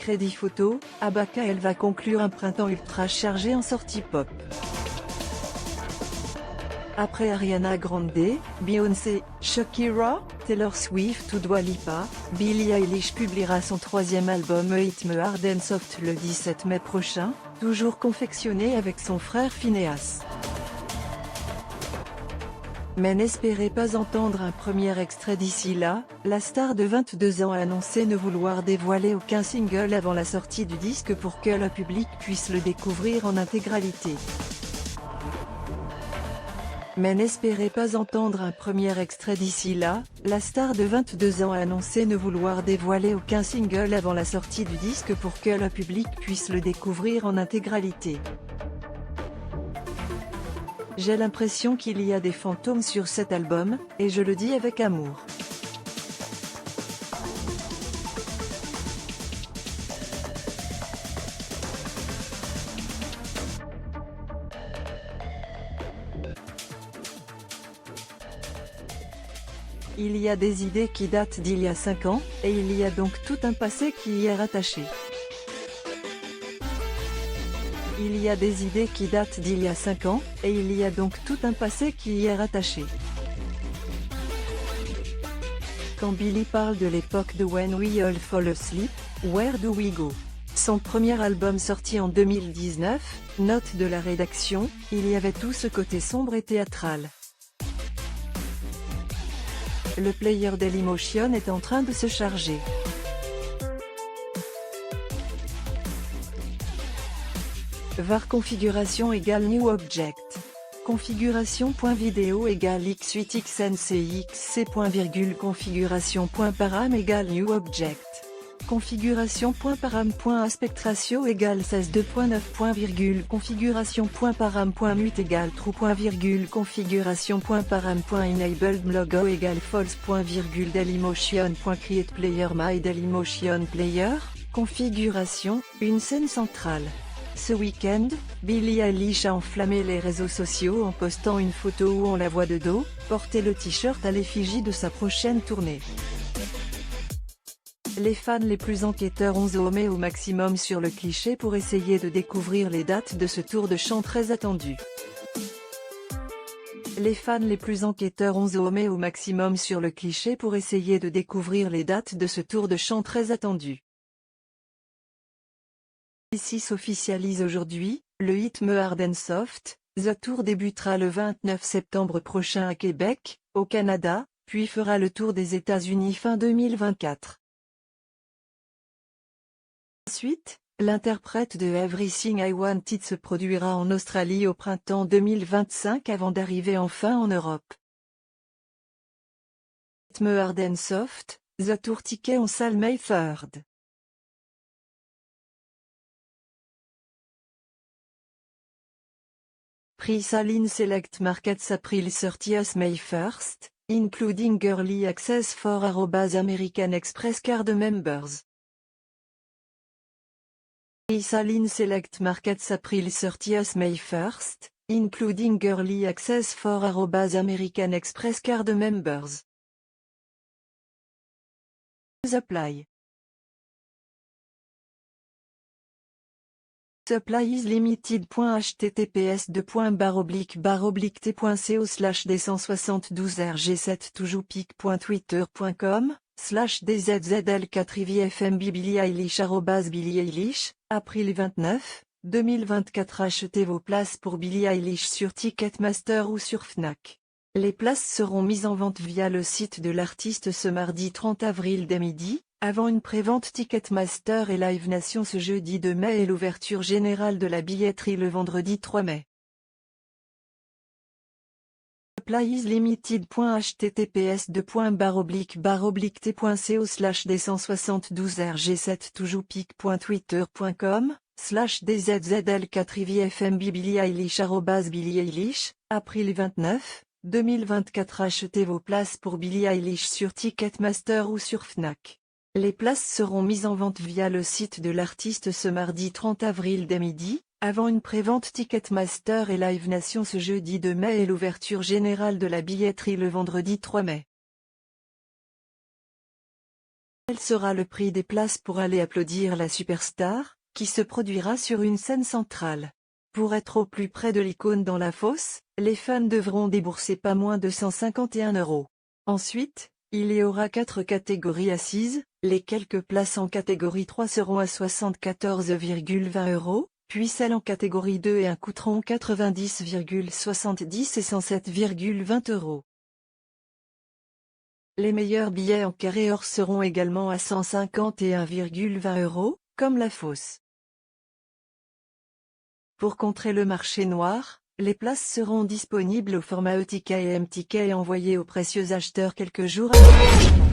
Crédit Photo, Abaka elle va conclure un printemps ultra chargé en sorties pop. Après Ariana Grande, Beyoncé, Shakira, Taylor Swift ou Dua Lipa, Billie Eilish publiera son troisième album Hit Me Hard and Soft le 17 mai prochain, toujours confectionné avec son frère Phineas. Mais n'espérez pas entendre un premier extrait d'ici là, la star de 22 ans a annoncé ne vouloir dévoiler aucun single avant la sortie du disque pour que le public puisse le découvrir en intégralité. Mais n'espérez pas entendre un premier extrait d'ici là, la star de 22 ans a annoncé ne vouloir dévoiler aucun single avant la sortie du disque pour que le public puisse le découvrir en intégralité. J'ai l'impression qu'il y a des fantômes sur cet album, et je le dis avec amour. Il y a des idées qui datent d'il y a 5 ans, et il y a donc tout un passé qui y est rattaché. Il y a des idées qui datent d'il y a 5 ans, et il y a donc tout un passé qui y est rattaché. Quand Billie parle de l'époque de When We All Fall Asleep, Where Do We Go? Son premier album sorti en 2019, note de la rédaction, il y avait tout ce côté sombre et théâtral. Le player Dailymotion est en train de se charger. var configuration égale new object. Configuration.video égale x8xncxc. Configuration.param égale new object. Configuration.param.aspect ratio égale 16.2.9. Configuration.param.mute égale true. Configuration.param.enabled logo égale false. Dailymotion.create player my Dailymotion player. Configuration, une scène centrale. Ce week-end, Billie Eilish a enflammé les réseaux sociaux en postant une photo où on la voit de dos, porter le t-shirt à l'effigie de sa prochaine tournée. Les fans les plus enquêteurs ont zoomé au maximum sur le cliché pour essayer de découvrir les dates de ce tour de chant très attendu. Les fans les plus enquêteurs ont zoomé au maximum sur le cliché pour essayer de découvrir les dates de ce tour de chant très attendu. Ici s'officialise aujourd'hui, le Hit Me Hard and Soft, The Tour débutera le 29 septembre prochain à Québec, au Canada, puis fera le tour des États-Unis fin 2024. Ensuite, l'interprète de Everything I Wanted se produira en Australie au printemps 2025 avant d'arriver enfin en Europe. Hit Me Hard and Soft, The Tour ticket en salle May 3rd. Pre-Saline Select Markets April 30th May 1st, including early access for American Express card members. Pre-Saline Select Markets April 30th May 1st, including early access for American Express card members. Apply. Supply is limited. https://t.co/d172rg7 toujoupik.twitter.com/dzzl4ivfmb Billie Eilish Billie Eilish, April 29, 2024. Achetez vos places pour Billie Eilish sur Ticketmaster ou sur Fnac. Les places seront mises en vente via le site de l'artiste ce mardi 30 avril dès midi, avant une prévente Ticketmaster et Live Nation ce jeudi 2 mai et l'ouverture générale de la billetterie le vendredi 3 mai. Supply is limited. https://t.co/d172rg7 toujoupik.twitter.com/dzzl4ivfmb Billie Eilish Billie Eilish, April 29, 2024. Achetez vos places pour Billie Eilish sur Ticketmaster ou sur Fnac. Les places seront mises en vente via le site de l'artiste ce mardi 30 avril dès midi, avant une prévente Ticketmaster et Live Nation ce jeudi 2 mai et l'ouverture générale de la billetterie le vendredi 3 mai. Quel sera le prix des places pour aller applaudir la superstar, qui se produira sur une scène centrale? Pour être au plus près de l'icône dans la fosse, les fans devront débourser pas moins de 151 €. Ensuite, il y aura 4 catégories assises, les quelques places en catégorie 3 seront à 74,20 €, puis celles en catégorie 2 et 1 coûteront 90,70 et 107,20 €. Les meilleurs billets en carré or seront également à 151,20 €, comme la fosse. Pour contrer le marché noir, les places seront disponibles au format e-ticket et m-ticket et envoyées aux précieux acheteurs quelques jours avant.